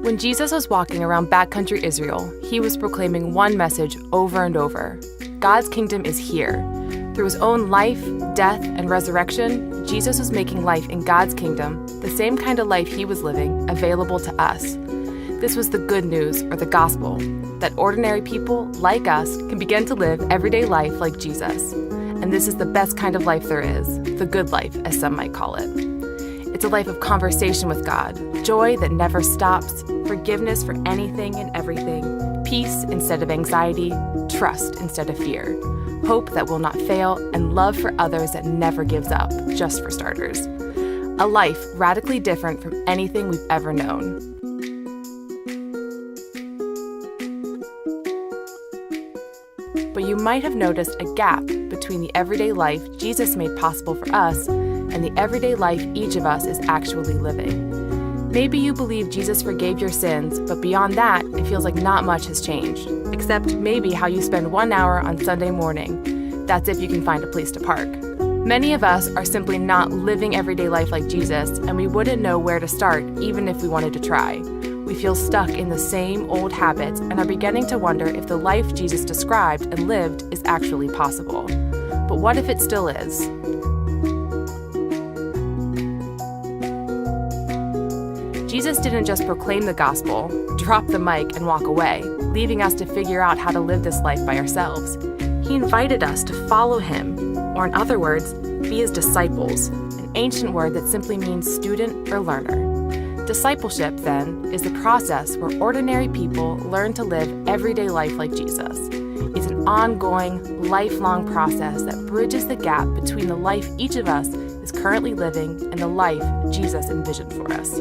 When Jesus was walking around backcountry Israel, he was proclaiming one message over and over: God's kingdom is here. Through his own life, death, and resurrection, Jesus was making life in God's kingdom, the same kind of life he was living, available to us. This was the good news, or the gospel, that ordinary people like us can begin to live everyday life like Jesus. And this is the best kind of life there is, the good life, as some might call it. It's a life of conversation with God, joy that never stops, forgiveness for anything and everything, peace instead of anxiety, trust instead of fear, hope that will not fail, and love for others that never gives up, just for starters. A life radically different from anything we've ever known. But you might have noticed a gap between the everyday life Jesus made possible for us and the everyday life each of us is actually living. Maybe you believe Jesus forgave your sins, but beyond that, it feels like not much has changed, except maybe how you spend 1 hour on Sunday morning. That's if you can find a place to park. Many of us are simply not living everyday life like Jesus, and we wouldn't know where to start even if we wanted to try. We feel stuck in the same old habits and are beginning to wonder if the life Jesus described and lived is actually possible. But what if it still is? Jesus didn't just proclaim the gospel, drop the mic, and walk away, leaving us to figure out how to live this life by ourselves. He invited us to follow him, or in other words, be his disciples, an ancient word that simply means student or learner. Discipleship, then, is the process where ordinary people learn to live everyday life like Jesus. It's an ongoing, lifelong process that bridges the gap between the life each of us is currently living and the life Jesus envisioned for us.